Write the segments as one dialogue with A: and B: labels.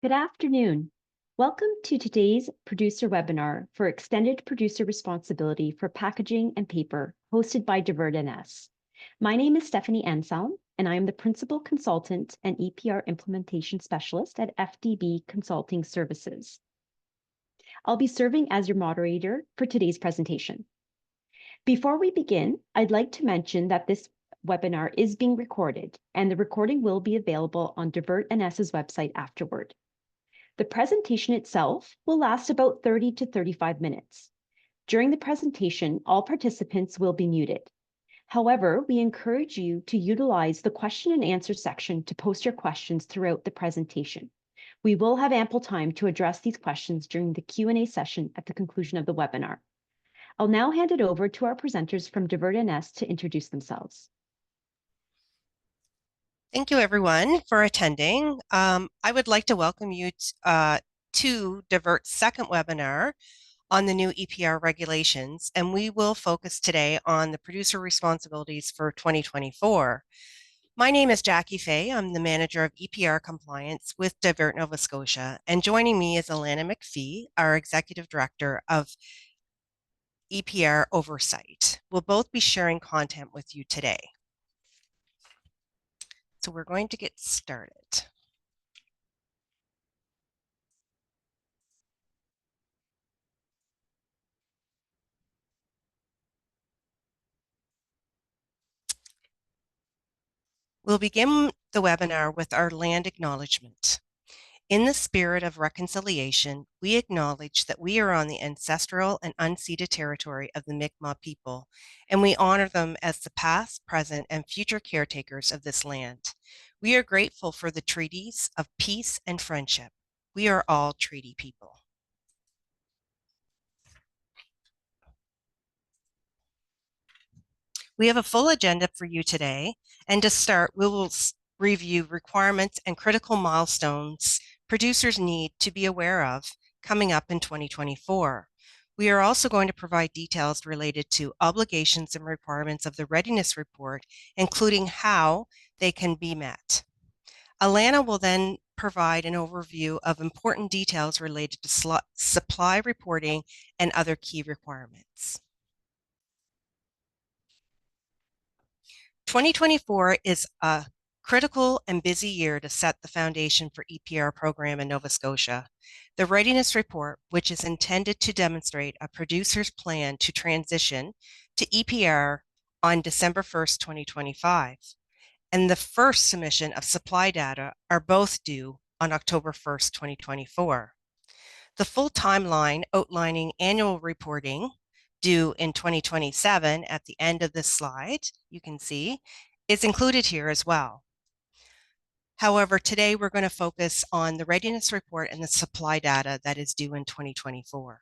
A: Good afternoon. Welcome to today's producer webinar for extended producer responsibility for packaging and paper, hosted by Divert NS. My name is Stephanie Anselm, and I am the Principal Consultant and EPR Implementation Specialist at FDB Consulting Services. I'll be serving as your moderator for today's presentation. Before we begin, I'd like to mention that this webinar is being recorded, and the recording will be available on Divert NS's website afterward. The presentation itself will last about 30 to 35 minutes. During the presentation, all participants will be muted. However, we encourage you to utilize the question and answer section to post your questions throughout the presentation. We will have ample time to address these questions during the Q&A session at the conclusion of the webinar. I'll now hand it over to our presenters from Divert NS to introduce themselves.
B: Thank you, everyone, for attending. I would like to welcome you to Divert's second webinar on the new EPR regulations, and we will focus today on the producer responsibilities for 2024. My name is Jackie Fay. I'm the manager of EPR compliance with Divert Nova Scotia, and joining me is Alana McPhee, our executive director of EPR oversight. We'll both be sharing content with you today. So we're going to get started. We'll begin the webinar with our land acknowledgement. In the spirit of reconciliation, we acknowledge that we are on the ancestral and unceded territory of the Mi'kmaq people, and we honor them as the past, present, and future caretakers of this land. We are grateful for the treaties of peace and friendship. We are all treaty people. We have a full agenda for you today, and to start, we will review requirements and critical milestones producers need to be aware of coming up in 2024. We are also going to provide details related to obligations and requirements of the readiness report, including how they can be met. Alana will then provide an overview of important details related to supply reporting and other key requirements. 2024 is a critical and busy year to set the foundation for EPR program in Nova Scotia. The readiness report, which is intended to demonstrate a producer's plan to transition to EPR on December 1st, 2025, and the first submission of supply data are both due on October 1st, 2024. The full timeline outlining annual reporting due in 2027 at the end of this slide, you can see, is included here as well. However, today we're going to focus on the readiness report and the supply data that is due in 2024.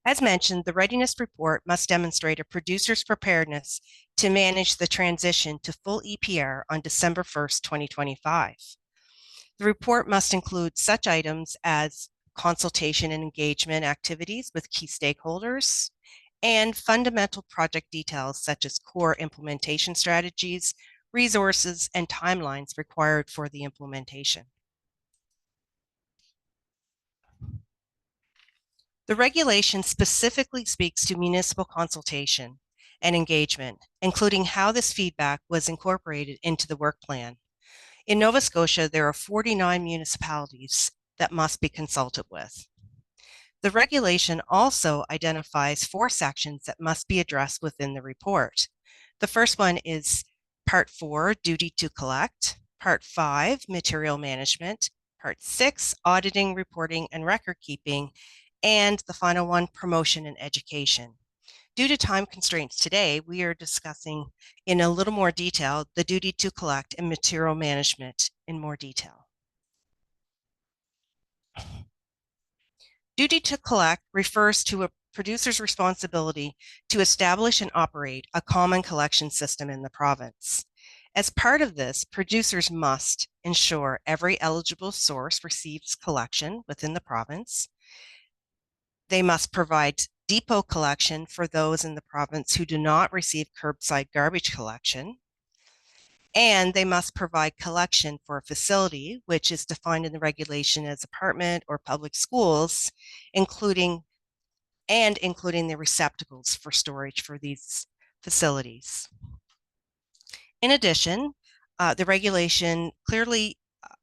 B: As mentioned, the readiness report must demonstrate a producer's preparedness to manage the transition to full EPR on December 1st, 2025. The report must include such items as consultation and engagement activities with key stakeholders, and fundamental project details such as core implementation strategies, resources, and timelines required for the implementation. The regulation specifically speaks to municipal consultation and engagement, including how this feedback was incorporated into the work plan. In Nova Scotia, there are 49 municipalities that must be consulted with. The regulation also identifies 4 sections that must be addressed within the report. The first one is Part 4, Duty to Collect, Part 5, Material Management, Part 6, Auditing, Reporting, and Record Keeping, and the final one, Promotion and Education. Due to time constraints today, we are discussing in a little more detail the Duty to Collect and Material Management in more detail. Duty to collect refers to a producer's responsibility to establish and operate a common collection system in the province. As part of this, producers must ensure every eligible source receives collection within the province. They must provide depot collection for those in the province who do not receive curbside garbage collection. And they must provide collection for a facility, which is defined in the regulation as apartment or public schools, including the receptacles for storage for these facilities. In addition, the regulation clearly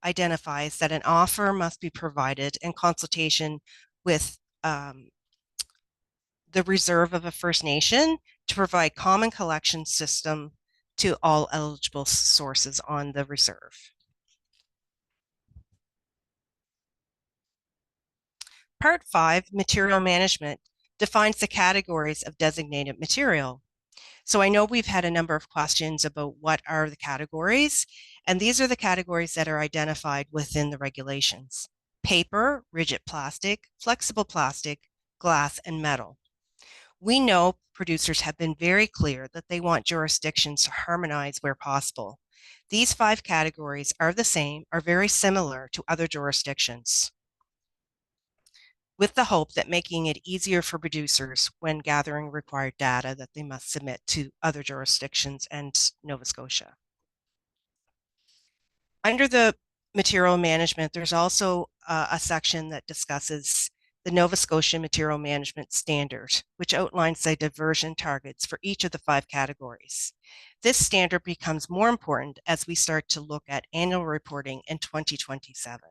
B: identifies that an offer must be provided in consultation with the reserve of a First Nation to provide common collection system to all eligible sources on the reserve. Part 5, Material Management, defines the categories of designated material. So I know we've had a number of questions about what are the categories, and these are the categories that are identified within the regulations: paper, rigid plastic, flexible plastic, glass, and metal. We know producers have been very clear that they want jurisdictions to harmonize where possible. These 5 categories are very similar to other jurisdictions, with the hope that making it easier for producers when gathering required data that they must submit to other jurisdictions and Nova Scotia. Under the material management, there's also a section that discusses the Nova Scotia Material Management Standard, which outlines the diversion targets for each of the 5 categories. This standard becomes more important as we start to look at annual reporting in 2027.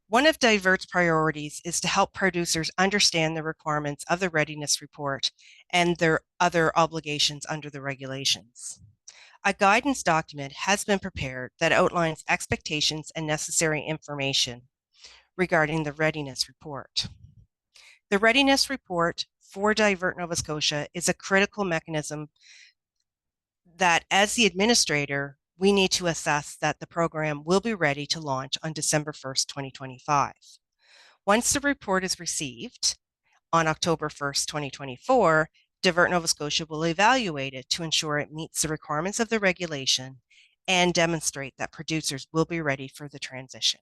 B: One of Divert's priorities is to help producers understand the requirements of the readiness report and their other obligations under the regulations. A guidance document has been prepared that outlines expectations and necessary information regarding the readiness report. The readiness report for Divert Nova Scotia is a critical mechanism that, as the administrator, we need to assess that the program will be ready to launch on December 1st, 2025. Once the report is received on October 1st, 2024, Divert Nova Scotia will evaluate it to ensure it meets the requirements of the regulation and demonstrate that producers will be ready for the transition.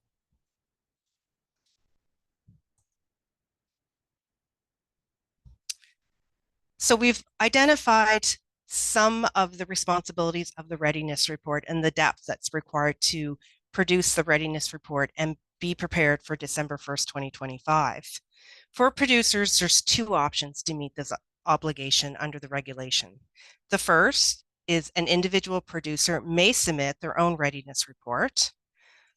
B: So we've identified some of the responsibilities of the readiness report and the depth that's required to produce the readiness report and be prepared for December 1st, 2025. For producers, there's 2 options to meet this obligation under the regulation. The first is an individual producer may submit their own readiness report.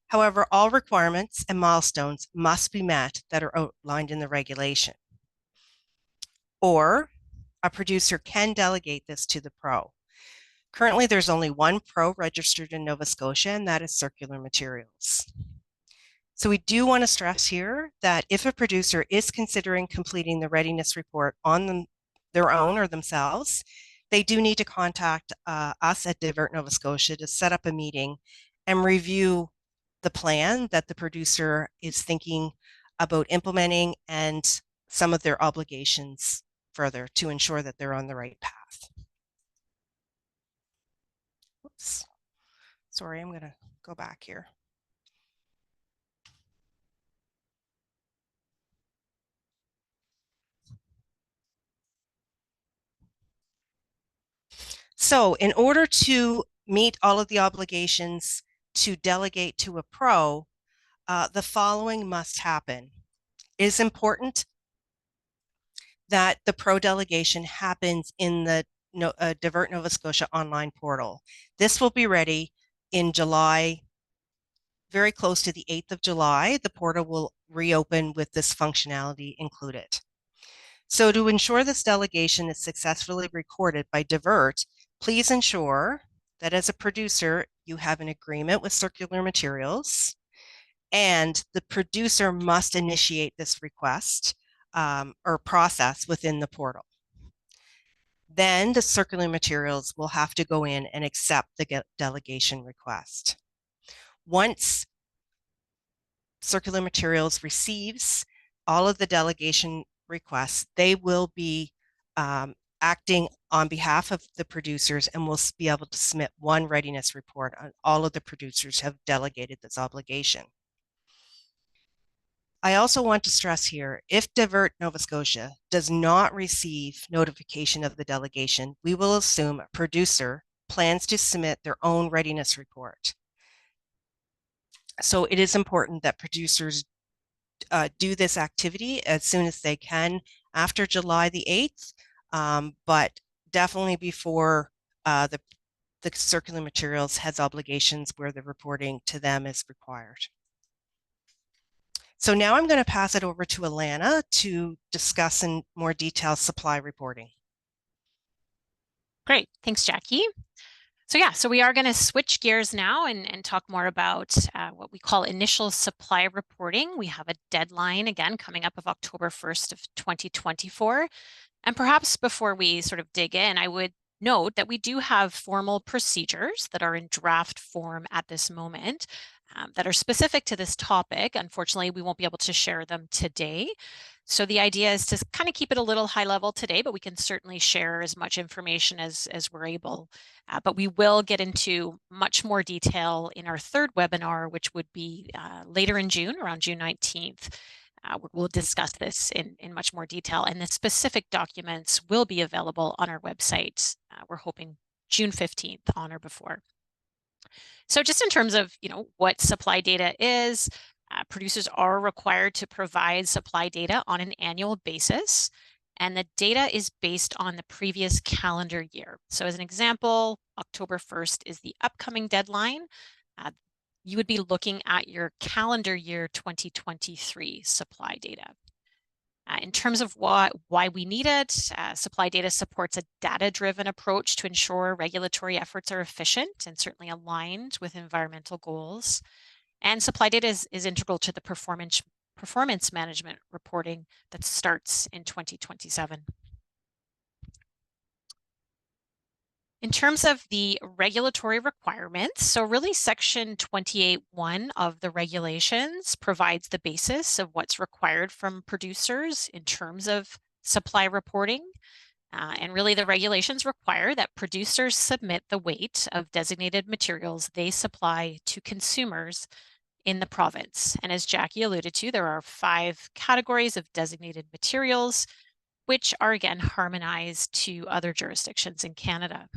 B: However, all requirements and milestones must be met that are outlined in the regulation. Or a producer can delegate this to the pro. Currently, there's only one pro registered in Nova Scotia, and that is Circular Materials. So we do want to stress here that if a producer is considering completing the readiness report on their own or themselves, they do need to contact us at Divert Nova Scotia to set up a meeting and review the plan that the producer is thinking about implementing and some of their obligations further to ensure that they're on the right path. Oops. Sorry, I'm going to go back here. So in order to meet all of the obligations to delegate to a pro, the following must happen. It is important that the pro delegation happens in the Divert Nova Scotia online portal. This will be ready in July, very close to the 8th of July. The portal will reopen with this functionality included. So to ensure this delegation is successfully recorded by Divert, please ensure that as a producer, you have an agreement with Circular Materials, and the producer must initiate this request or process within the portal. Then the Circular Materials will have to go in and accept the delegation request. Once Circular Materials receives all of the delegation requests, they will be acting on behalf of the producers and will be able to submit one readiness report on all of the producers have delegated this obligation. I also want to stress here, if Divert Nova Scotia does not receive notification of the delegation, we will assume a producer plans to submit their own readiness report. So it is important that producers do this activity as soon as they can after July the 8th, but definitely before the circular materials has obligations where the reporting to them is required. So now I'm going to pass it over to Alana to discuss in more detail supply reporting.
C: Great, thanks, Jackie. So we are going to switch gears now and talk more about what we call initial supply reporting. We have a deadline again coming up of October 1st of 2024. And perhaps before we sort of dig in, I would note that we do have formal procedures that are in draft form at this moment that are specific to this topic. Unfortunately, we won't be able to share them today. So the idea is to kind of keep it a little high level today, but we can certainly share as much information as we're able. But we will get into much more detail in our third webinar, which would be later in June, around June 19th. We'll discuss this in much more detail, and the specific documents will be available on our website. We're hoping June 15th, on or before. So just in terms of, what supply data is, producers are required to provide supply data on an annual basis, and the data is based on the previous calendar year. So as an example, October 1st is the upcoming deadline. You would be looking at your calendar year 2023 supply data. In terms of why we need it, supply data supports a data-driven approach to ensure regulatory efforts are efficient and certainly aligned with environmental goals. And supply data is integral to the performance management reporting that starts in 2027. In terms of the regulatory requirements, so really Section 28(1) of the regulations provides the basis of what's required from producers in terms of supply reporting. And really the regulations require that producers submit the weight of designated materials they supply to consumers in the province. And as Jackie alluded to, there are 5 categories of designated materials, which are again harmonized to other jurisdictions in Canada.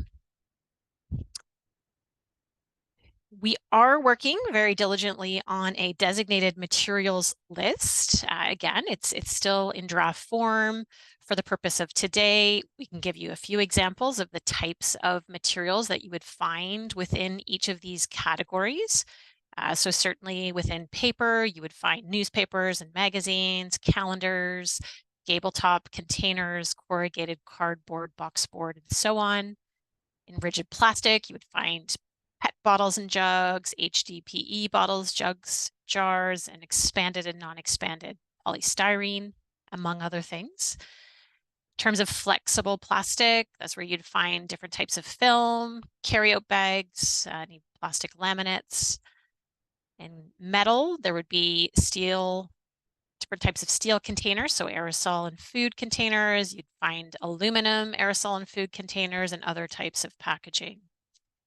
C: We are working very diligently on a designated materials list. Again, it's still in draft form. For the purpose of today, we can give you a few examples of the types of materials that you would find within each of these categories. So certainly within paper, you would find newspapers and magazines, calendars, gable top containers, corrugated cardboard, boxboard, and so on. In rigid plastic, you would find PET bottles and jugs, HDPE bottles, jugs, jars, and expanded and non-expanded polystyrene, among other things. In terms of flexible plastic, that's where you'd find different types of film, carryout bags, any plastic laminates. In metal, there would be steel, different types of steel containers, so aerosol and food containers. You'd find aluminum aerosol and food containers and other types of packaging.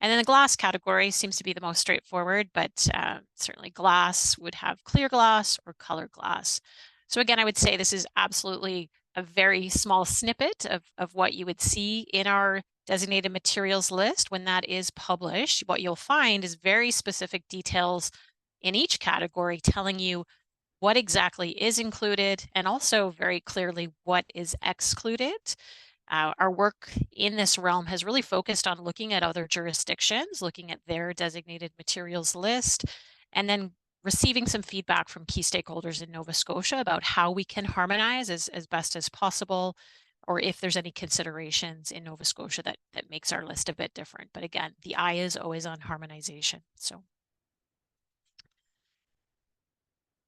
C: And then the glass category seems to be the most straightforward, but certainly glass would have clear glass or colored glass. So again, I would say this is absolutely a very small snippet of what you would see in our designated materials list. When that is published, what you'll find is very specific details in each category telling you what exactly is included and also very clearly what is excluded. Our work in this realm has really focused on looking at other jurisdictions, looking at their designated materials list, and then receiving some feedback from key stakeholders in Nova Scotia about how we can harmonize as best as possible, or if there's any considerations in Nova Scotia that makes our list a bit different. But again, the eye is always on harmonization.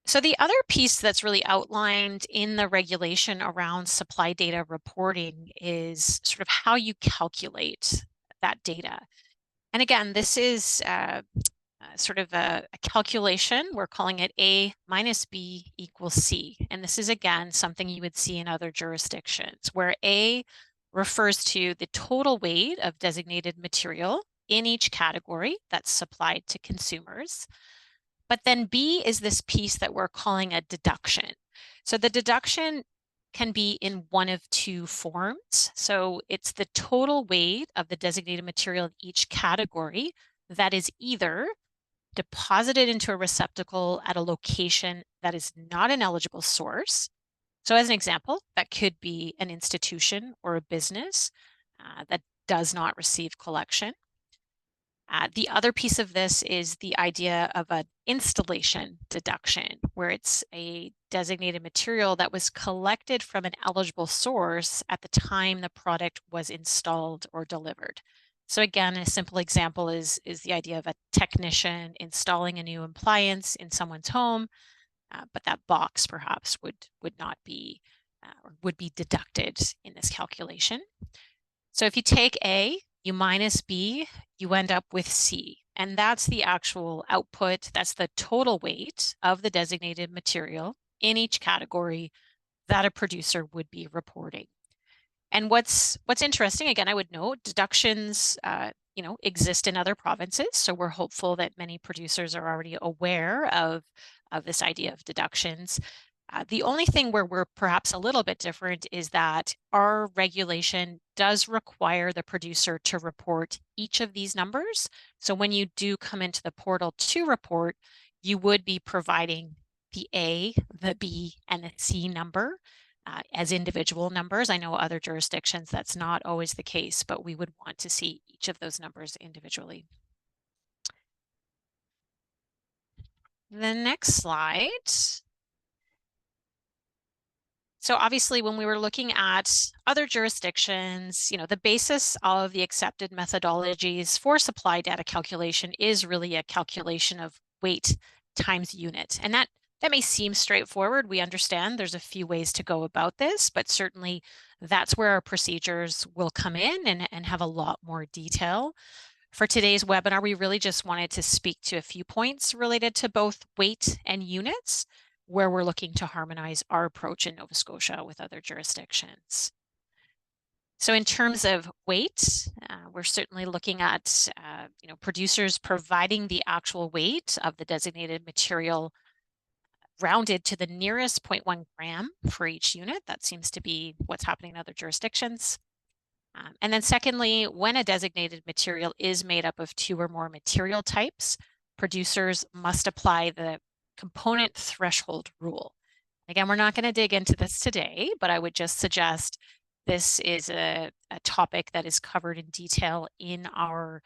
C: So the other piece that's really outlined in the regulation around supply data reporting is sort of how you calculate that data. And again, this is sort of a calculation. We're calling it A minus B equals C. And this is, again, something you would see in other jurisdictions, where A refers to the total weight of designated material in each category that's supplied to consumers. But then B is this piece that we're calling a deduction. So the deduction can be in one of two forms. So it's the total weight of the designated material in each category that is either deposited into a receptacle at a location that is not an eligible source. So as an example, that could be an institution or a business that does not receive collection. The other piece of this is the idea of an installation deduction, where it's a designated material that was collected from an eligible source at the time the product was installed or delivered. So again, a simple example is the idea of a technician installing a new appliance in someone's home, but that box perhaps would not be or would be deducted in this calculation. So if you take A, you minus B, you end up with C. And that's the actual output. That's the total weight of the designated material in each category that a producer would be reporting. And what's interesting, again, I would note deductions exist in other provinces. So we're hopeful that many producers are already aware of this idea of deductions. The only thing where we're perhaps a little bit different is that our regulation does require the producer to report each of these numbers. So when you do come into the portal to report, you would be providing the A, the B, and the C number as individual numbers. I know other jurisdictions that's not always the case, but we would want to see each of those numbers individually. The next slide. So obviously, when we were looking at other jurisdictions, the basis of the accepted methodologies for supply data calculation is really a calculation of weight times unit. And that may seem straightforward. We understand there's a few ways to go about this, but certainly that's where our procedures will come in and have a lot more detail. For today's webinar, we really just wanted to speak to a few points related to both weight and units, where we're looking to harmonize our approach in Nova Scotia with other jurisdictions. So in terms of weight, we're certainly looking at producers providing the actual weight of the designated material rounded to the nearest 0.1 gram for each unit. That seems to be what's happening in other jurisdictions. And then secondly, when a designated material is made up of two or more material types, producers must apply the component threshold rule. Again, we're not going to dig into this today, but I would just suggest this is a topic that is covered in detail in our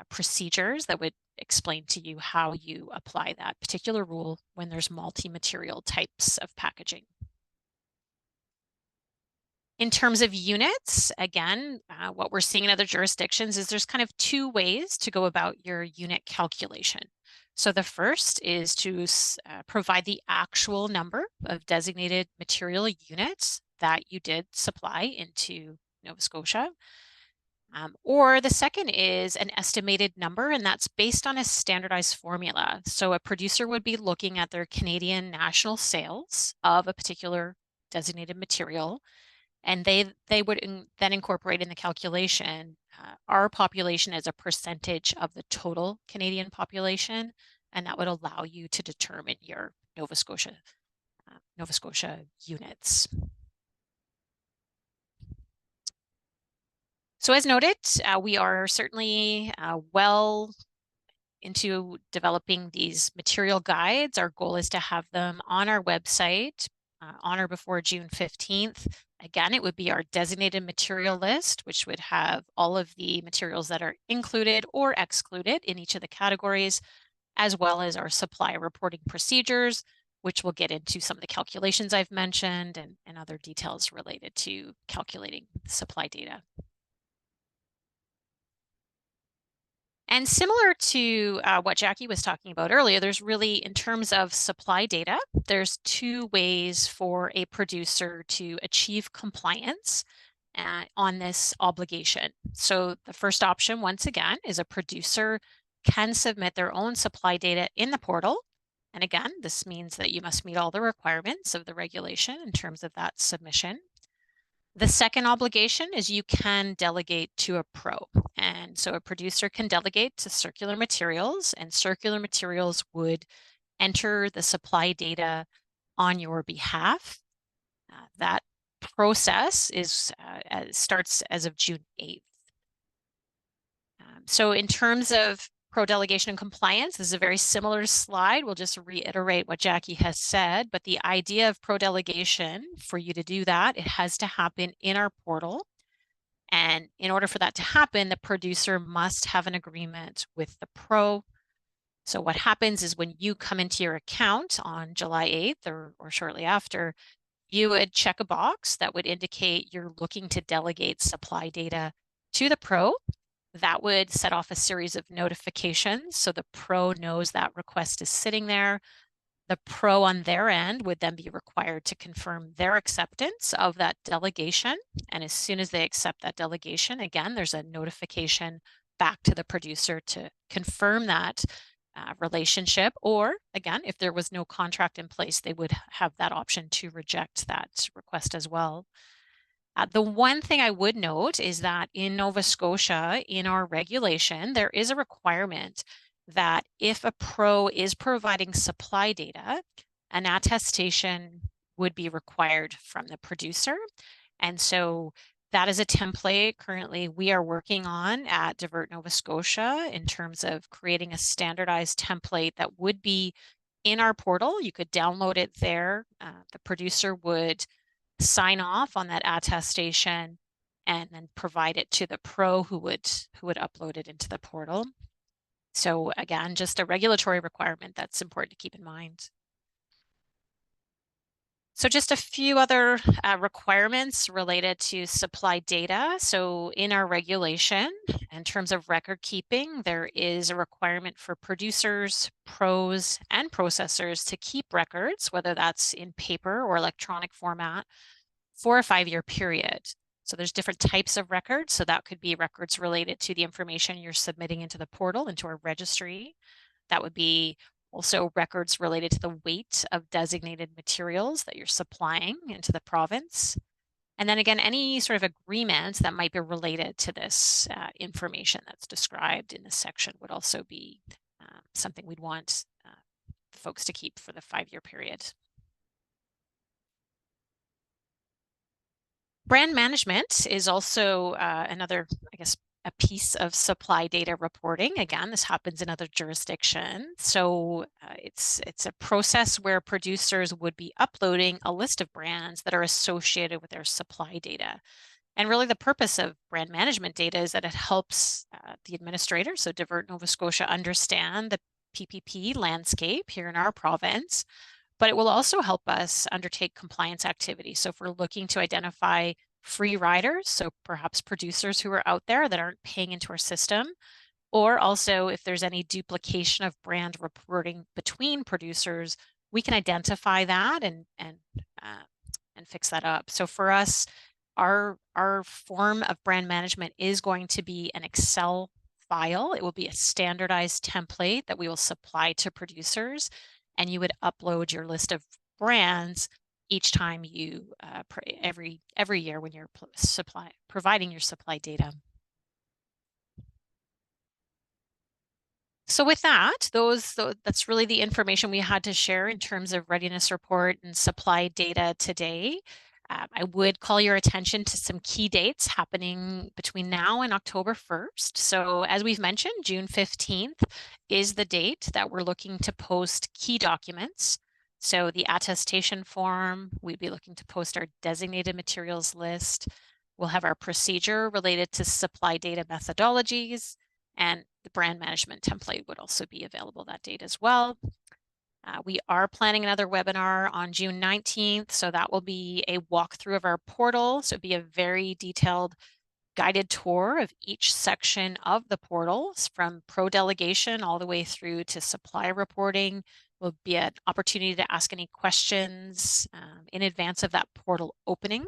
C: procedures that would explain to you how you apply that particular rule when there's multi-material types of packaging. In terms of units, again, what we're seeing in other jurisdictions is there's kind of two ways to go about your unit calculation. So the first is to provide the actual number of designated material units that you did supply into Nova Scotia. Or the second is an estimated number, and that's based on a standardized formula. So a producer would be looking at their Canadian national sales of a particular designated material, and they would then incorporate in the calculation our population as a percentage of the total Canadian population, and that would allow you to determine your Nova Scotia units. So as noted, we are certainly well into developing these material guides. Our goal is to have them on our website on or before June 15th. Again, it would be our designated material list, which would have all of the materials that are included or excluded in each of the categories, as well as our supply reporting procedures, which will get into some of the calculations I've mentioned and other details related to calculating supply data. And similar to what Jackie was talking about earlier, there's really, in terms of supply data, there's two ways for a producer to achieve compliance on this obligation. So the first option, once again, is a producer can submit their own supply data in the portal. And again, this means that you must meet all the requirements of the regulation in terms of that submission. The second obligation is you can delegate to a pro. And so a producer can delegate to circular materials, and circular materials would enter the supply data on your behalf. That process starts as of June 8th. So in terms of pro delegation and compliance, this is a very similar slide. We'll just reiterate what Jackie has said, but the idea of pro delegation, for you to do that, it has to happen in our portal. And in order for that to happen, the producer must have an agreement with the pro. So what happens is when you come into your account on July 8th or shortly after, you would check a box that would indicate you're looking to delegate supply data to the pro. That would set off a series of notifications so the pro knows that request is sitting there. The pro on their end would then be required to confirm their acceptance of that delegation. And as soon as they accept that delegation, again, there's a notification back to the producer to confirm that relationship. Or again, if there was no contract in place, they would have that option to reject that request as well. The one thing I would note is that in Nova Scotia, in our regulation, there is a requirement that if a pro is providing supply data, an attestation would be required from the producer. And so that is a template currently we are working on at Divert Nova Scotia in terms of creating a standardized template that would be in our portal. You could download it there. The producer would sign off on that attestation and then provide it to the pro who would upload it into the portal. So again, just a regulatory requirement that's important to keep in mind. So just a few other requirements related to supply data. So in our regulation, in terms of record keeping, there is a requirement for producers, pros, and processors to keep records, whether that's in paper or electronic format, for a 5-year period. So there's different types of records. So that could be records related to the information you're submitting into the portal, into our registry. That would be also records related to the weight of designated materials that you're supplying into the province. And then again, any sort of agreement that might be related to this information that's described in this section would also be something we'd want folks to keep for the 5-year period. Brand management is also another, I guess, a piece of supply data reporting. Again, this happens in other jurisdictions. So it's a process where producers would be uploading a list of brands that are associated with their supply data. And really the purpose of brand management data is that it helps the administrator, so Divert Nova Scotia, understand the PPP landscape here in our province, but it will also help us undertake compliance activities. So if we're looking to identify free riders, so perhaps producers who are out there that aren't paying into our system, or also if there's any duplication of brand reporting between producers, we can identify that and fix that up. So for us, our form of brand management is going to be an Excel file. It will be a standardized template that we will supply to producers, and you would upload your list of brands each time you every year when you're providing your supply data. So with that, that's really the information we had to share in terms of readiness report and supply data today. I would call your attention to some key dates happening between now and October 1st. So as we've mentioned, June 15th is the date that we're looking to post key documents. So the attestation form, we'd be looking to post our designated materials list. We'll have our procedure related to supply data methodologies, and the brand management template would also be available that date as well. We are planning another webinar on June 19th. So that will be a walkthrough of our portal. So it'll be a very detailed guided tour of each section of the portals, from pro delegation all the way through to supply reporting. Will be an opportunity to ask any questions in advance of that portal opening.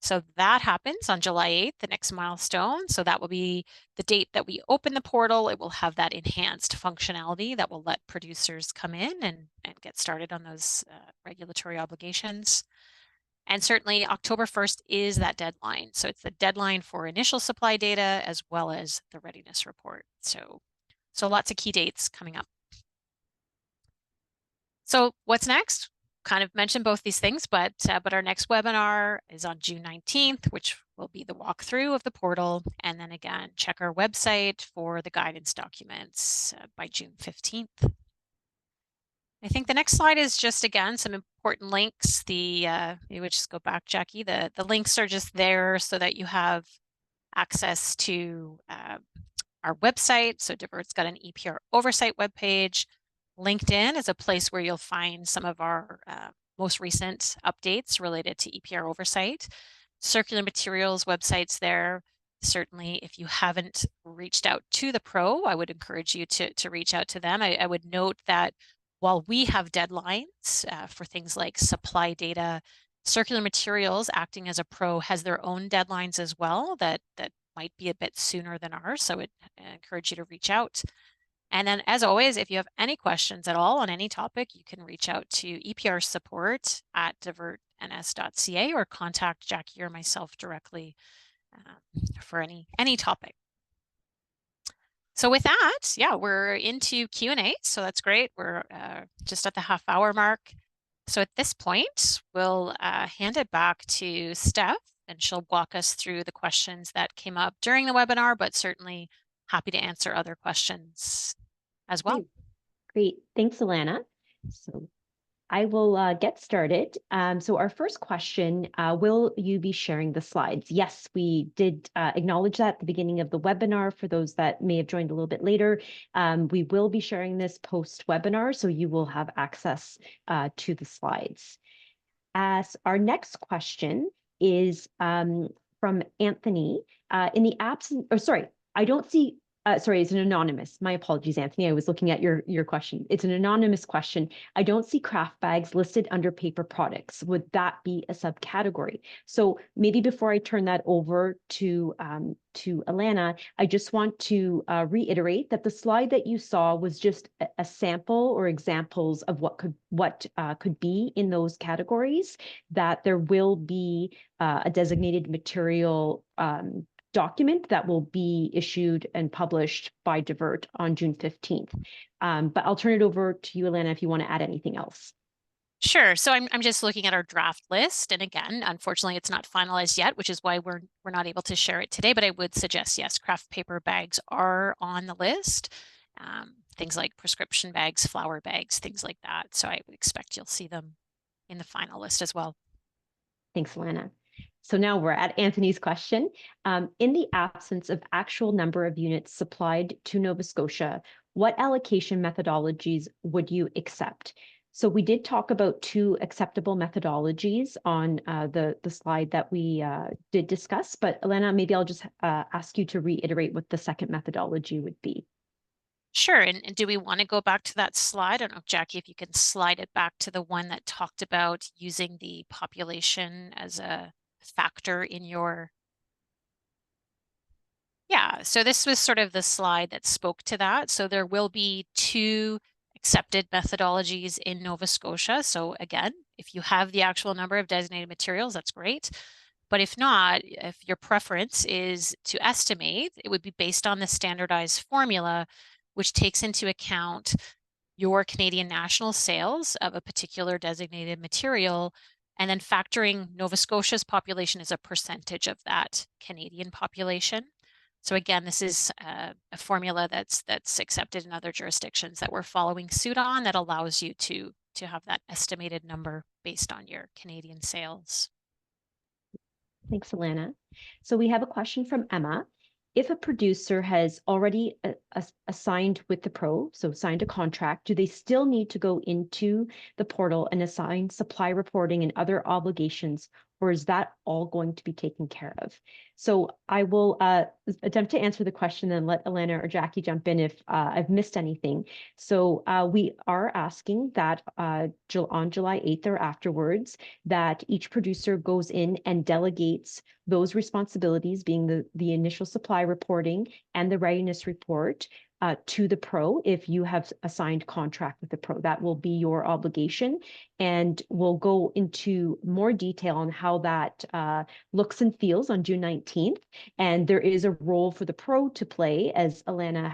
C: So that happens on July 8th, the next milestone. So that will be the date that we open the portal. It will have that enhanced functionality that will let producers come in and get started on those regulatory obligations. And certainly October 1st is that deadline. So it's the deadline for initial supply data as well as the readiness report. So lots of key dates coming up. So what's next? Kind of mentioned both these things, but our next webinar is on June 19th, which will be the walkthrough of the portal. And then again, check our website for the guidance documents by June 15th. I think the next slide is just, again, some important links. Maybe we'll just go back, Jackie. The links are just there so that you have access to our website. So Divert's got an EPR oversight webpage. LinkedIn is a place where you'll find some of our most recent updates related to EPR oversight. Circular materials websites there. Certainly, if you haven't reached out to the pro, I would encourage you to reach out to them. I would note that while we have deadlines for things like supply data, circular materials acting as a pro has their own deadlines as well that might be a bit sooner than ours. So I would encourage you to reach out. And then, as always, if you have any questions at all on any topic, you can reach out to EPR support at divertns.ca or contact Jackie or myself directly for any topic. So with that, yeah, we're into Q&A. So that's great. We're just at the half-hour mark. So at this point, we'll hand it back to Steph, and she'll walk us through the questions that came up during the webinar, but certainly happy to answer other questions as well.
A: Great. Thanks, Alana. So I will get started. So our first question, will you be sharing the slides? Yes, we did acknowledge that at the beginning of the webinar. For those that may have joined a little bit later, we will be sharing this post-webinar, so you will have access to the slides. As our next question is from Anthony. In the absence, or sorry, I don't see. Sorry, it's an anonymous. My apologies, Anthony. I was looking at your question. It's an anonymous question. I don't see craft bags listed under paper products. Would that be a subcategory? So maybe before I turn that over to Alana, I just want to reiterate that the slide that you saw was just a sample or examples of what could be in those categories. That there will be a designated material document that will be issued and published by Divert on June 15th. But I'll turn it over to you, Alana, if you want to add anything else.
C: Sure. So I'm just looking at our draft list. And again, unfortunately, it's not finalized yet, which is why we're not able to share it today. But I would suggest, yes, craft paper bags are on the list. Things like prescription bags, flower bags, things like that. So I would expect you'll see them in the final list as well.
A: Thanks, Alana. So now we're at Anthony's question. In the absence of actual number of units supplied to Nova Scotia, what allocation methodologies would you accept? So we did talk about two acceptable methodologies on the slide that we did discuss, but Alana, maybe I'll just ask you to reiterate what the second methodology would be.
C: Sure. And do we want to go back to that slide? I don't know, Jackie, if you can slide it back to the one that talked about using the population as a factor in your... Yeah, so this was sort of the slide that spoke to that. So there will be two accepted methodologies in Nova Scotia. So again, if you have the actual number of designated materials, that's great. But if not, if your preference is to estimate, it would be based on the standardized formula, which takes into account your Canadian national sales of a particular designated material, and then factoring Nova Scotia's population as a percentage of that Canadian population. So again, this is a formula that's accepted in other jurisdictions that we're following suit on, that allows you to have that estimated number based on your Canadian sales.
A: Thanks, Alana. So we have a question from Emma. If a producer has already assigned with the pro, so signed a contract, do they still need to go into the portal and assign supply reporting and other obligations, or is that all going to be taken care of? So I will attempt to answer the question and let Alana or Jackie jump in if I've missed anything. So we are asking that on July 8th or afterwards, that each producer goes in and delegates those responsibilities, being the initial supply reporting and the readiness report, to the pro if you have a signed contract with the pro. That will be your obligation. And we'll go into more detail on how that looks and feels on June 19th. And there is a role for the pro to play, as Alana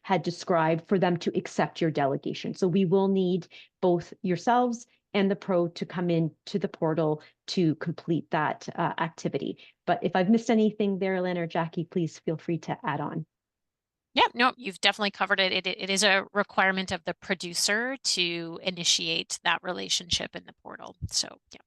A: had described, for them to accept your delegation. So we will need both yourselves and the pro to come in to the portal to complete that activity. But if I've missed anything there, Alana or Jackie, please feel free to add on.
C: Yeah, no, you've definitely covered it. It is a requirement of the producer to initiate that relationship in the portal. So, yeah.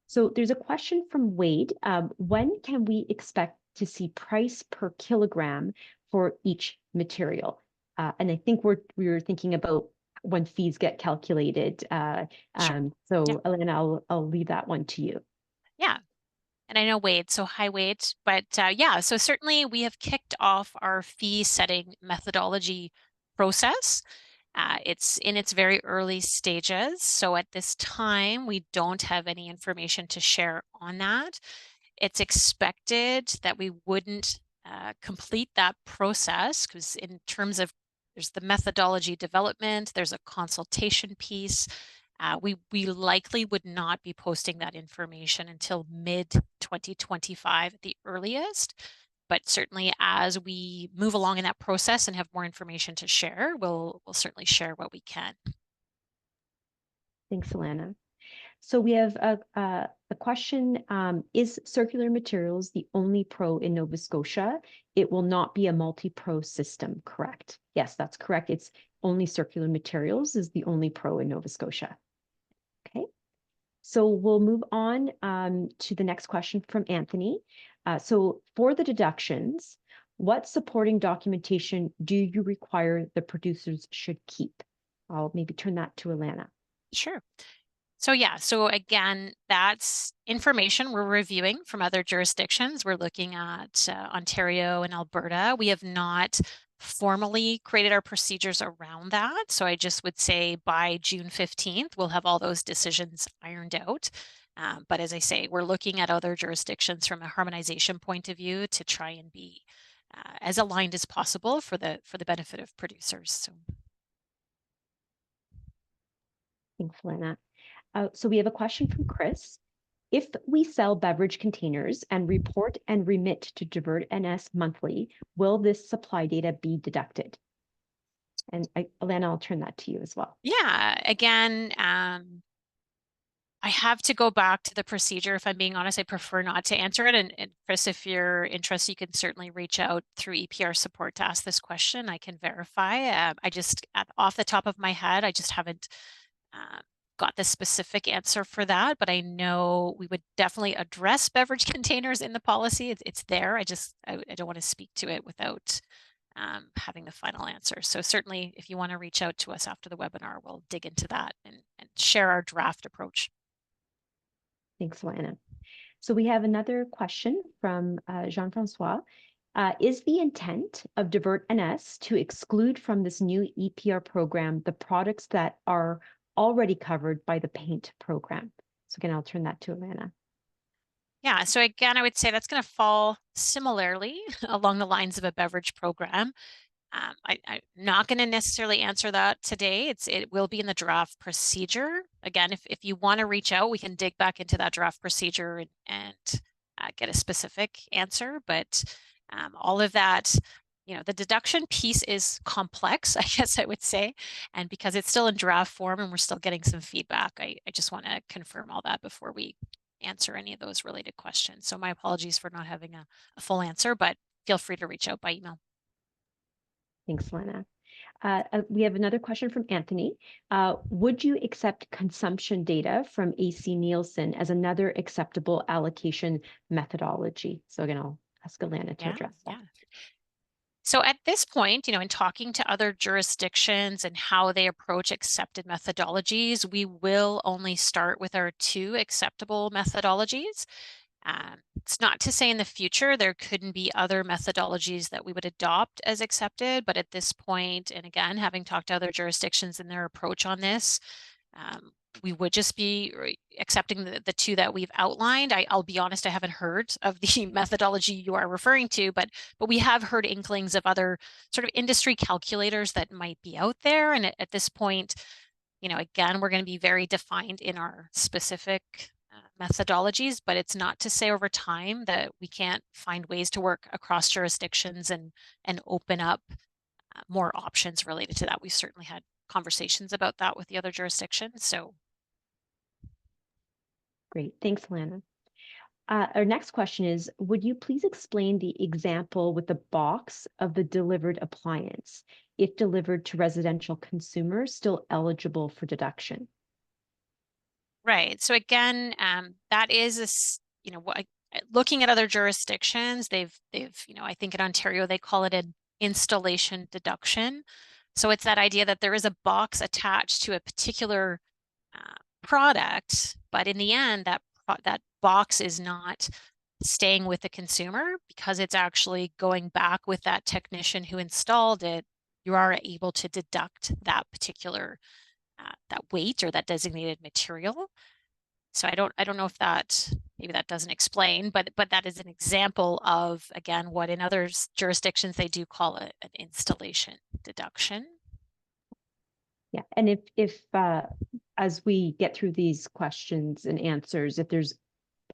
A: So there's a question from Wade. When can we expect to see price per kilogram for each material? And I think we were thinking about when fees get calculated.
C: Sure.
A: So
C: Yeah.
A: Elena, I'll leave that one to you.
C: Yeah. And I know Wade, so hi Wade. But yeah, so certainly we have kicked off our fee setting methodology process. It's in its very early stages. So at this time, we don't have any information to share on that. It's expected that we wouldn't complete that process because in terms of there's the methodology development, there's a consultation piece. We likely would not be posting that information until mid 2025 at the earliest. But certainly as we move along in that process and have more information to share, we'll certainly share what we can.
A: Thanks, Alana. So we have a question, is circular materials the only pro in Nova Scotia? It will not be a multi-pro system, correct? Yes, that's correct. It's only circular materials is the only pro in Nova Scotia. Okay, so we'll move on to the next question from Anthony. So for the deductions, what supporting documentation do you require the producers should keep? I'll maybe turn that to Alana.
C: Sure. So yeah, so again, that's information we're reviewing from other jurisdictions. We're looking at Ontario and Alberta. We have not formally created our procedures around that. So I just would say by June 15th, we'll have all those decisions ironed out. But as I say, we're looking at other jurisdictions from a harmonization point of view to try and be as aligned as possible for the benefit of producers. So.
A: Thanks, Alana. So we have a question from Chris. If we sell beverage containers and report and remit to Divert NS monthly, will this supply data be deducted? And Alana, I'll turn that to you as well.
C: Yeah, again, I have to go back to the procedure. If I'm being honest, I prefer not to answer it. And Chris, if you're interested, you can certainly reach out through EPR support to ask this question. I can verify. I just, off the top of my head, I just haven't got the specific answer for that, but I know we would definitely address beverage containers in the policy. It's there. I don't want to speak to it without having the final answer. So certainly if you want to reach out to us after the webinar, we'll dig into that and share our draft approach.
A: Thanks, Alana. So we have another question from Jean-Francois. Is the intent of Divert NS to exclude from this new EPR program the products that are already covered by the paint program? So again, I'll turn that to Alana.
C: Yeah, so again, I would say that's going to fall similarly along the lines of a beverage program. I'm not going to necessarily answer that today. It will be in the draft procedure. Again, if you want to reach out, we can dig back into that draft procedure and get a specific answer. But all of that, the deduction piece is complex, I guess I would say. And because it's still in draft form and we're still getting some feedback, I just want to confirm all that before we answer any of those related questions. So my apologies for not having a full answer, but feel free to reach out by email.
A: Thanks, Lana. We have another question from Anthony. Would you accept consumption data from AC Nielsen as another acceptable allocation methodology? So again, I'll ask Alana to address that.
C: Yeah. So at this point, in talking to other jurisdictions and how they approach accepted methodologies, we will only start with our 2 acceptable methodologies. It's not to say in the future there couldn't be other methodologies that we would adopt as accepted, but at this point, and again, having talked to other jurisdictions and their approach on this, we would just be accepting the two that we've outlined. I'll be honest, I haven't heard of the methodology you are referring to, but we have heard inklings of other sort of industry calculators that might be out there. And at this point, again, we're going to be very defined in our specific methodologies, but it's not to say over time that we can't find ways to work across jurisdictions and open up more options related to that. We've certainly had conversations about that with the other jurisdictions. So
A: great. Thanks, Lana. Our next question is, would you please explain the example with the box of the delivered appliance, if delivered to residential consumers, still eligible for deduction?
C: right. So again, that is looking at other jurisdictions, they've I think in Ontario they call it an installation deduction. So it's that idea that there is a box attached to a particular product, but in the end, that box is not staying with the consumer because it's actually going back with that technician who installed it. You are able to deduct that particular that weight or that designated material. So I don't know if that, maybe that doesn't explain, but that is an example of, again, what in other jurisdictions they do call it an installation deduction.
A: Yeah, and if as we get through these questions and answers, if there's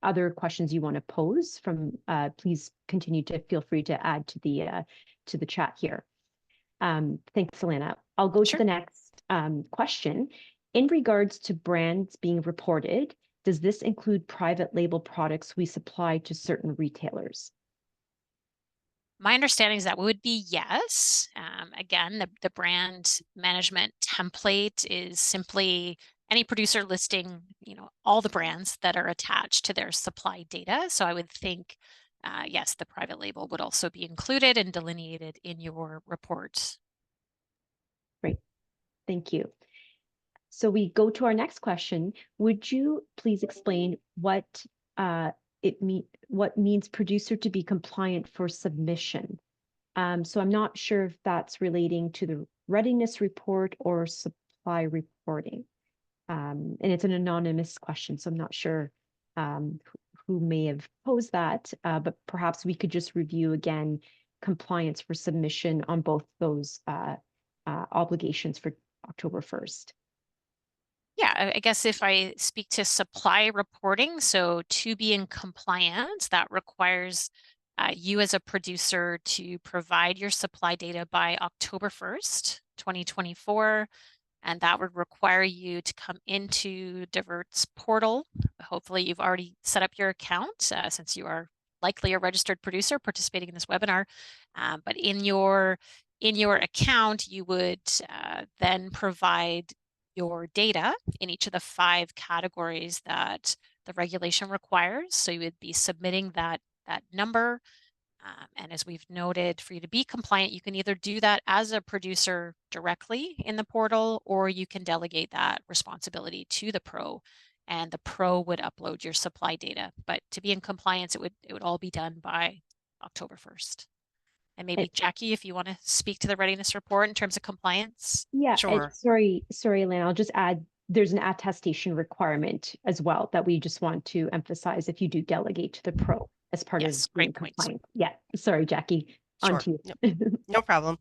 A: other questions you want to pose from, please continue to feel free to add to the chat here. Thanks, Selena. I'll go to the next question. In regards to brands being reported, does this include private label products we supply to certain retailers?
C: My understanding is that would be yes. Again, the brand management template is simply any producer listing, all the brands that are attached to their supply data. So I would think, yes, the private label would also be included and delineated in your report.
A: Great, thank you. So we go to our next question. Would you please explain what what means producer to be compliant for submission? So I'm not sure if that's relating to the readiness report or supply reporting. And it's an anonymous question, so I'm not sure who may have posed that, but perhaps we could just review again compliance for submission on both those obligations for October 1st.
C: Yeah, I guess if I speak to supply reporting, so to be in compliance, that requires you as a producer to provide your supply data by October 1st, 2024. And that would require you to come into Divert's portal. Hopefully you've already set up your account since you are likely a registered producer participating in this webinar. But in your account, you would then provide your data in each of the 5 categories that the regulation requires. So you would be submitting that number. And as we've noted, for you to be compliant, you can either do that as a producer directly in the portal, or you can delegate that responsibility to the pro, and the pro would upload your supply data. But to be in compliance, it would all be done by October 1st. And maybe Jackie, if you want to speak to the readiness report in terms of compliance.
A: Yeah,
B: Sure.
A: sorry, Elena, I'll just add, there's an attestation requirement as well that we just want to emphasize if you do delegate to the pro as part of being compliant. Yeah, sorry, Jackie, on to you.
B: No problem.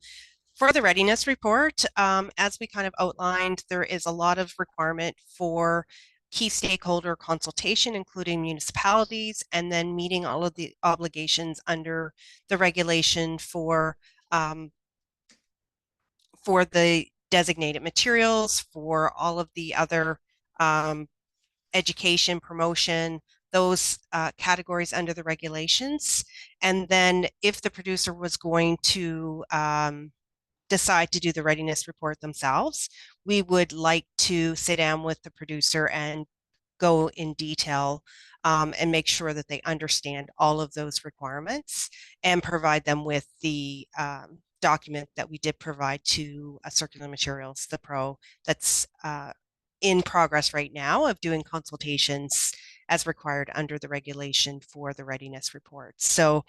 B: For the readiness report, as we kind of outlined, there is a lot of requirement for key stakeholder consultation, including municipalities, and then meeting all of the obligations under the regulation for the designated materials, for all of the other education, promotion, those categories under the regulations. And then if the producer was going to decide to do the readiness report themselves, we would like to sit down with the producer and go in detail and make sure that they understand all of those requirements and provide them with the document that we did provide to Circular Materials, the pro, that's in progress right now of doing consultations as required under the regulation for the readiness report. So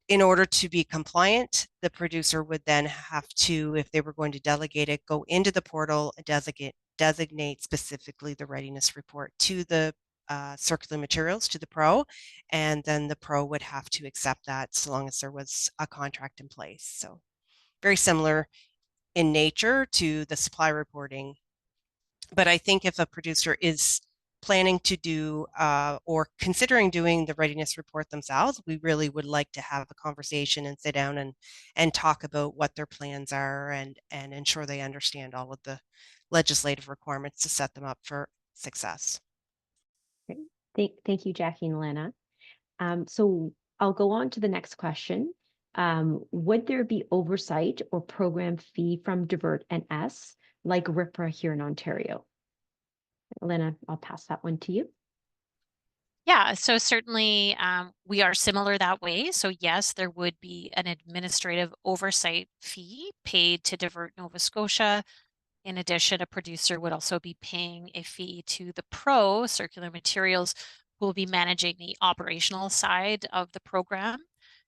B: in order to be compliant, the producer would then have to, if they were going to delegate it, go into the portal, designate specifically the readiness report to the circular materials, to the pro, and then the pro would have to accept that so long as there was a contract in place. So very similar in nature to the supply reporting. But I think if a producer is planning to do or considering doing the readiness report themselves, we really would like to have a conversation and sit down and talk about what their plans are and ensure they understand all of the legislative requirements to set them up for success.
A: Thank you, Jackie and Alana. So I'll go on to the next question. Would there be oversight or program fee from Divert and S like RIPRA here in Ontario? Alana, I'll pass that one to you.
C: Yeah, so certainly we are similar that way. So yes, there would be an administrative oversight fee paid to Divert Nova Scotia. In addition, a producer would also be paying a fee to the pro, Circular Materials, who will be managing the operational side of the program.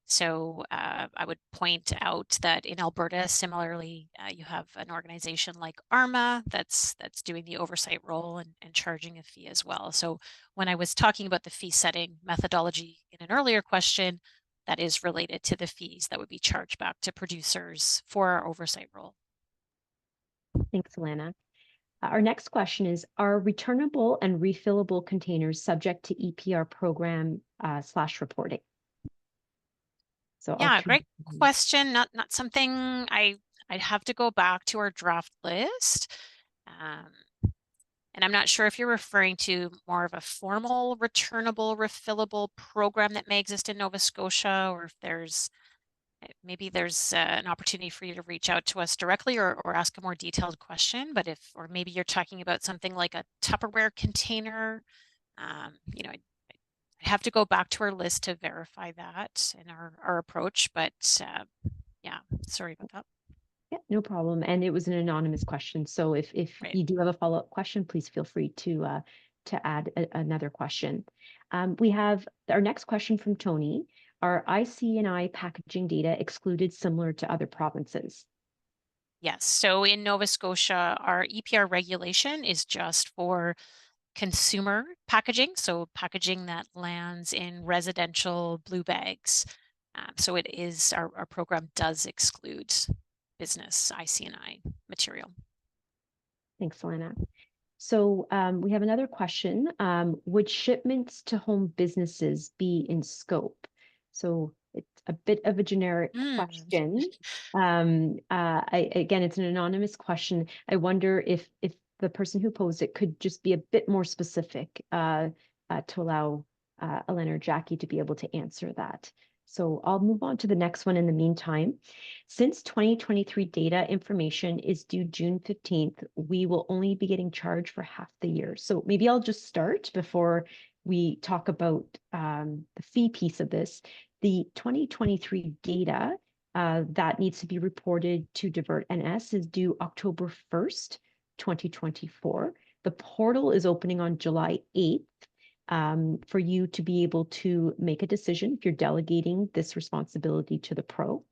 C: So I would point out that in Alberta, similarly, you have an organization like ARMA that's doing the oversight role and charging a fee as well. So when I was talking about the fee setting methodology in an earlier question, that is related to the fees that would be charged back to producers for our oversight role.
A: Thanks, Alana. Our next question is, are returnable and refillable containers subject to EPR program / reporting? So
C: yeah, great question. Not something I'd have to go back to our draft list. And I'm not sure if you're referring to more of a formal returnable, refillable program that may exist in Nova Scotia, or if there's maybe there's an opportunity for you to reach out to us directly or ask a more detailed question. But or maybe you're talking about something like a Tupperware container, you know, I'd have to go back to our list to verify that in our approach. But yeah, sorry about that.
A: Yeah, no problem. And it was an anonymous question. So if
C: Right.
A: you do have a follow-up question, please feel free to add another question. We have our next question from Tony. Are IC&I packaging data excluded similar to other provinces?
C: Yes. So in Nova Scotia, our EPR regulation is just for consumer packaging, so packaging that lands in residential blue bags. So it is our program does exclude business IC&I material.
A: Thanks, Alana. So we have another question. Would shipments to home businesses be in scope? So it's a bit of a generic question. Again, it's an anonymous question. I wonder if the person who posed it could just be a bit more specific to allow Alana or Jackie to be able to answer that. So I'll move on to the next one in the meantime. Since 2023 data information is due June 15th, we will only be getting charged for half the year. So maybe I'll just start before we talk about the fee piece of this. The 2023 data that needs to be reported to Divert NS is due October 1st, 2024. The portal is opening on July 8th. For you to be able to make a decision if you're delegating this responsibility to the pro.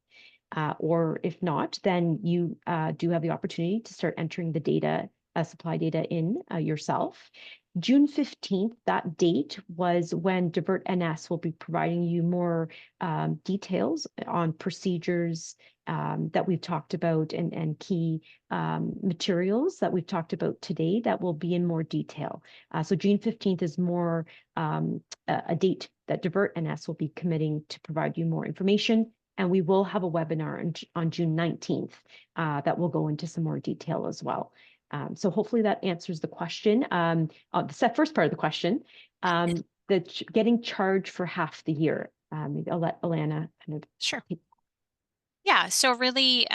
A: Or if not, then you do have the opportunity to start entering the data, supply data in yourself. June 15th, that date was when Divert NS will be providing you more details on procedures that we've talked about and key materials that we've talked about today that will be in more detail. So June 15th is more a date that Divert NS will be committing to provide you more information. And we will have a webinar on June 19th that will go into some more detail as well. So hopefully that answers the question. The first part of the question, getting charged for half the year. Maybe I'll let Alana kind of.
C: Sure. Yeah, so really,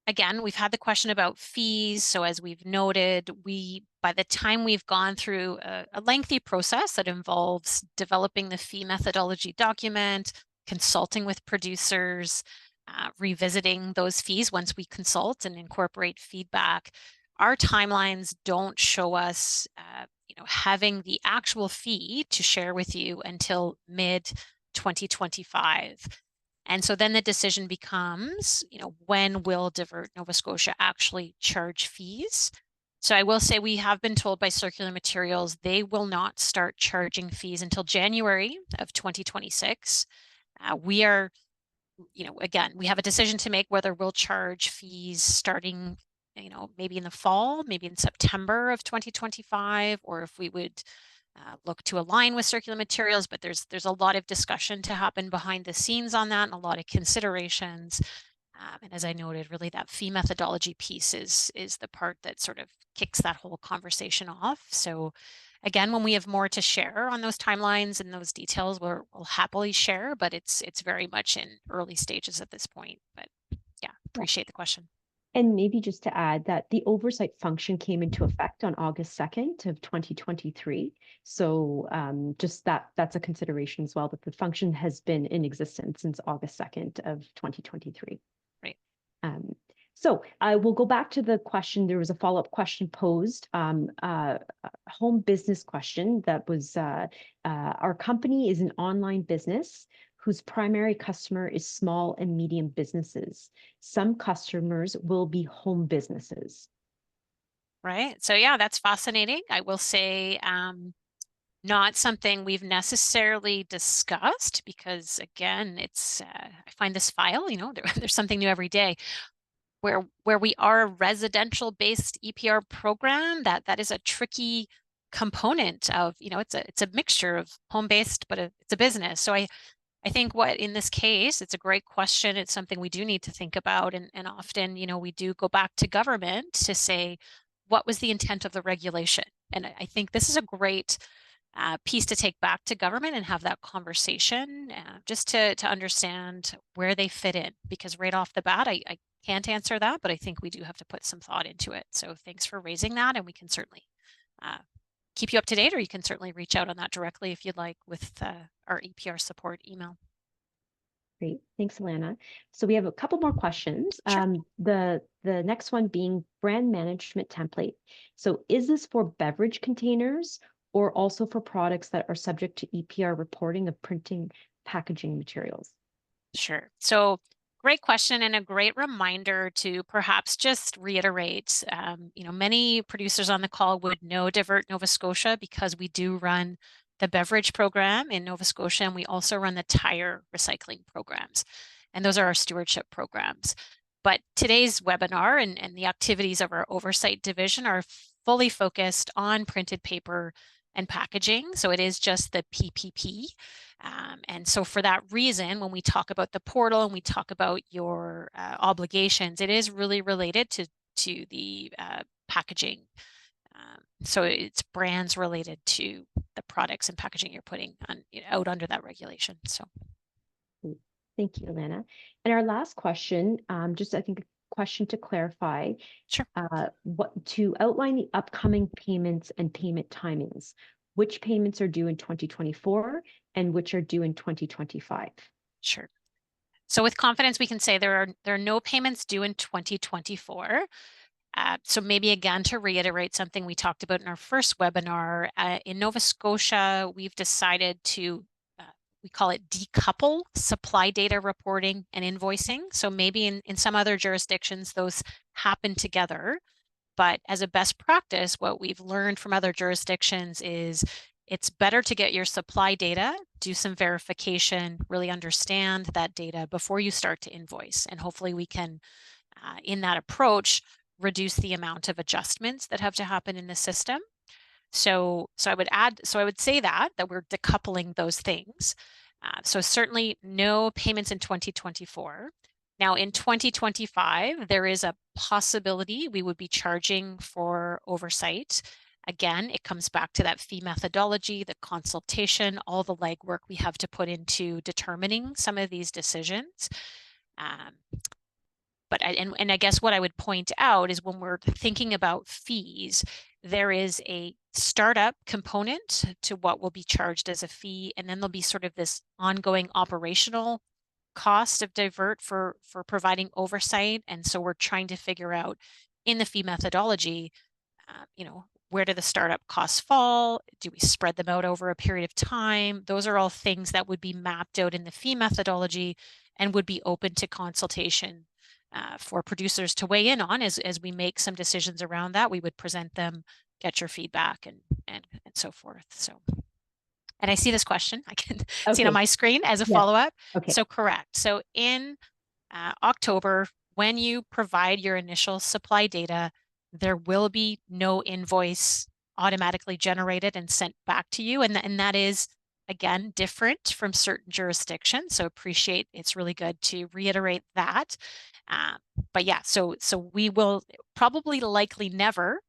C: again, we've had the question about fees. So as we've noted, by the time we've gone through a lengthy process that involves developing the fee methodology document, consulting with producers, revisiting those fees once we consult and incorporate feedback, our timelines don't show us having the actual fee to share with you until mid-2025. And so then the decision becomes, when will Divert Nova Scotia actually charge fees? So I will say we have been told by Circular Materials they will not start charging fees until January of 2026. We are, again, we have a decision to make whether we'll charge fees starting, maybe in the fall, maybe in September of 2025, or if we would look to align with Circular Materials. But there's a lot of discussion to happen behind the scenes on that, and a lot of considerations. And as I noted, really that fee methodology piece is the part that sort of kicks that whole conversation off. So again, when we have more to share on those timelines and those details, we'll happily share, but it's very much in early stages at this point. But yeah, appreciate the question.
A: And maybe just to add that the oversight function came into effect on August 2nd of 2023. So just that's a consideration as well, that the function has been in existence since August 2nd of 2023.
C: Right.
A: So I will go back to the question. There was a follow-up question posed, home business question that was, our company is an online business whose primary customer is small and medium businesses. Some customers will be home businesses.
C: Right. So yeah, that's fascinating. I will say not something we've necessarily discussed because again, it's I find this file, there's something new every day. Where we are a residential based EPR program, that is a tricky component of, it's a mixture of home based, but it's a business. So I think what in this case, it's a great question. It's something we do need to think about. And often, we do go back to government to say, what was the intent of the regulation? And I think this is a great piece to take back to government and have that conversation just to understand where they fit in. Because right off the bat, I can't answer that, but I think we do have to put some thought into it. So thanks for raising that, and we can certainly keep you up to date, or you can certainly reach out on that directly if you'd like with our EPR support email.
A: Great, thanks, Alana. So we have a couple more questions.
C: Sure.
A: The next one being brand management template. So is this for beverage containers or also for products that are subject to EPR reporting of printing packaging materials?
C: Sure. So great question, and a great reminder to perhaps just reiterate, many producers on the call would know Divert Nova Scotia because we do run the beverage program in Nova Scotia, and we also run the tire recycling programs. And those are our stewardship programs. But today's webinar and the activities of our oversight division are fully focused on printed paper and packaging. So it is just the PPP. And so for that reason, when we talk about the portal and we talk about your obligations, it is really related to the packaging. So it's brands related to the products and packaging you're putting on, out under that regulation. So.
A: Thank you, Alana. And our last question, just I think a question to clarify.
C: Sure.
A: What to outline the upcoming payments and payment timings. Which payments are due in 2024 and which are due in 2025?
C: Sure. So with confidence, we can say there are no payments due in 2024. So maybe again, to reiterate something we talked about in our first webinar, in Nova Scotia, we've decided to, we call it decouple supply data reporting and invoicing. So maybe in some other jurisdictions, those happen together. But as a best practice, what we've learned from other jurisdictions is it's better to get your supply data, do some verification, really understand that data before you start to invoice. And hopefully we can, in that approach, reduce the amount of adjustments that have to happen in the system. So I would say that we're decoupling those things. So certainly no payments in 2024. Now in 2025, there is a possibility we would be charging for oversight. Again, it comes back to that fee methodology, the consultation, all the legwork we have to put into determining some of these decisions. But I guess what I would point out is when we're thinking about fees, there is a startup component to what will be charged as a fee, and then there'll be sort of this ongoing operational cost of Divert for providing oversight. And so we're trying to figure out in the fee methodology, where do the startup costs fall? Do we spread them out over a period of time? Those are all things that would be mapped out in the fee methodology and would be open to consultation for producers to weigh in on as we make some decisions around that. We would present them, get your feedback, and so forth. So, and I see this question. I can see it on
A: Okay.
C: my screen as a
A: Yeah.
C: follow-up.
A: Okay.
C: So correct. So in October, when you provide your initial supply data, there will be no invoice automatically generated and sent back to you. And that is, again, different from certain jurisdictions. So appreciate, it's really good to reiterate that. But yeah, so we will probably likely never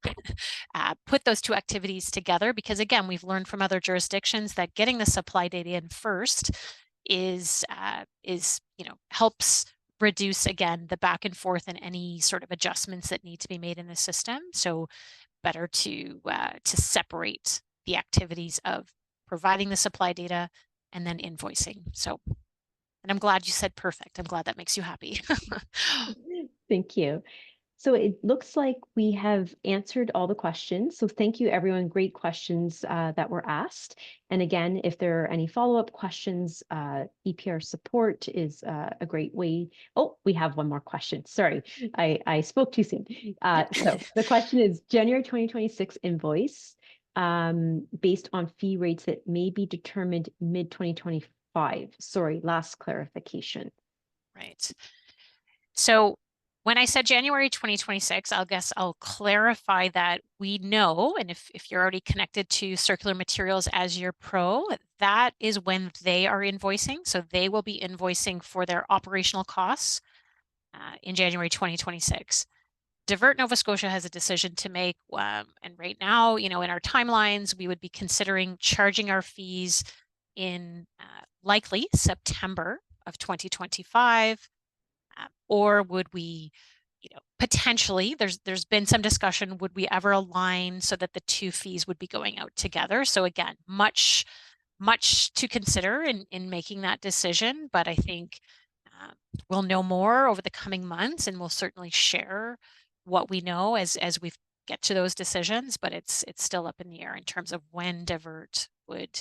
C: put those two activities together, because again, we've learned from other jurisdictions that getting the supply data in first is helps reduce, again, the back and forth and any sort of adjustments that need to be made in the system. So better to separate the activities of providing the supply data and then invoicing. So, and I'm glad you said perfect. I'm glad that makes you happy.
A: Thank you. So it looks like we have answered all the questions. So thank you, everyone. Great questions that were asked. And again, if there are any follow-up questions, EPR support is a great way. Oh, we have one more question. Sorry, I spoke too soon. So the question is January 2026 invoice based on fee rates that may be determined mid-2025. Sorry, last clarification.
C: Right. So when I said January 2026, I'll clarify that we know, and if you're already connected to Circular Materials as your pro, that is when they are invoicing. So they will be invoicing for their operational costs in January 2026. Divert Nova Scotia has a decision to make, and right now, in our timelines, we would be considering charging our fees in likely September of 2025. Or would we, potentially, there's been some discussion, would we ever align so that the two fees would be going out together? So again, much to consider in making that decision, but I think we'll know more over the coming months, and we'll certainly share what we know as we get to those decisions, but it's still up in the air in terms of when Divert would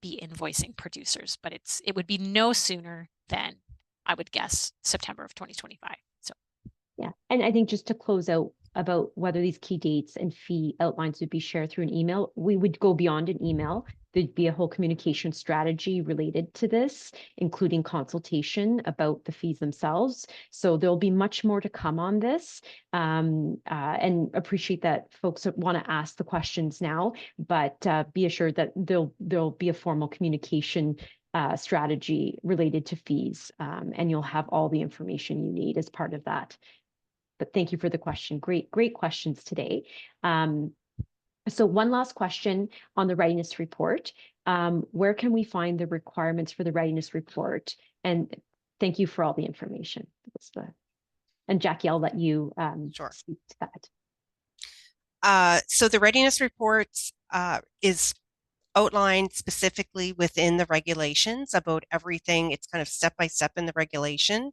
C: be invoicing producers, but it would be no sooner than, I would guess, September of 2025. So
A: yeah, and I think just to close out about whether these key dates and fee outlines would be shared through an email, we would go beyond an email. There'd be a whole communication strategy related to this, including consultation about the fees themselves. So there'll be much more to come on this, and appreciate that folks want to ask the questions now, but be assured that there'll be a formal communication strategy related to fees, and you'll have all the information you need as part of that. But thank you for the question. Great questions today. So one last question on the readiness report. Where can we find the requirements for the readiness report? And thank you for all the information. And Jackie, I'll let you
B: Sure.
A: speak to that.
B: So the readiness report is outlined specifically within the regulations about everything. It's kind of step by step in the regulation.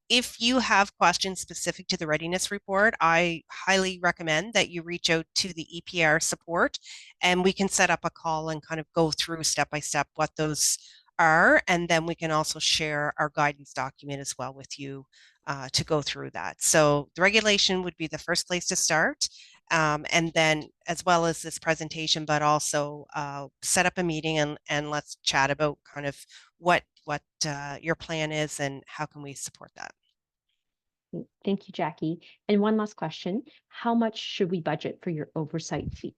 B: If you have questions specific to the readiness report, I highly recommend that you reach out to the EPR support, and we can set up a call and kind of go through step by step what those are. And then we can also share our guidance document as well with you to go through that. So the regulation would be the first place to start. And then as well as this presentation, but also set up a meeting and let's chat about kind of what your plan is and how can we support that.
A: Thank you, Jackie. And one last question. How much should we budget for your oversight fee?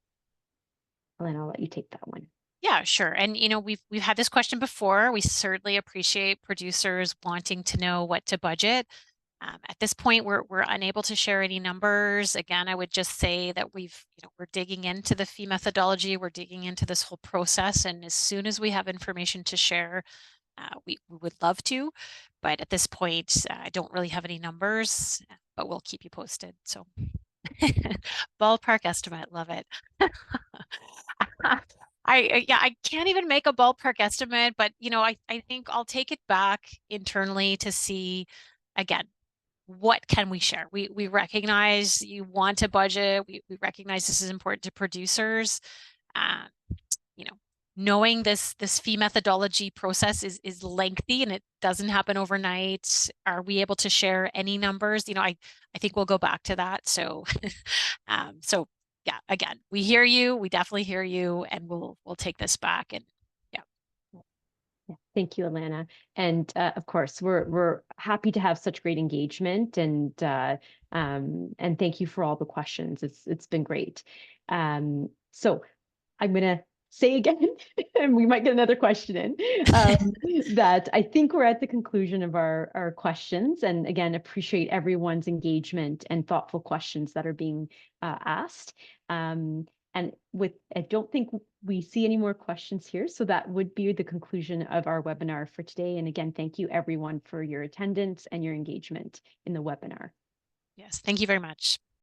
A: Ellen, I'll let you take that one.
C: yeah, sure. And we've had this question before. We certainly appreciate producers wanting to know what to budget. At this point, we're unable to share any numbers. Again, I would just say that we're digging into the fee methodology. We're digging into this whole process, and as soon as we have information to share, we would love to. But at this point, I don't really have any numbers, but we'll keep you posted. So, ballpark estimate, love it. I can't even make a ballpark estimate, but I think I'll take it back internally to see, again, what can we share? We recognize you want a budget. We recognize this is important to producers. You know, knowing this fee methodology process is lengthy and it doesn't happen overnight. Are we able to share any numbers? You know, I think we'll go back to that. So, so yeah, again, we hear you. We definitely hear you, and we'll take this back. And yeah.
A: Yeah, thank you, Alana. And of course, we're happy to have such great engagement, and thank you for all the questions. It's been great. So I'm gonna say again, and we might get another question in, that I think we're at the conclusion of our questions. And again, appreciate everyone's engagement and thoughtful questions that are being asked. And I don't think we see any more questions here. So that would be the conclusion of our webinar for today. And again, thank you everyone for your attendance and your engagement in the webinar.
C: Yes, thank you very much.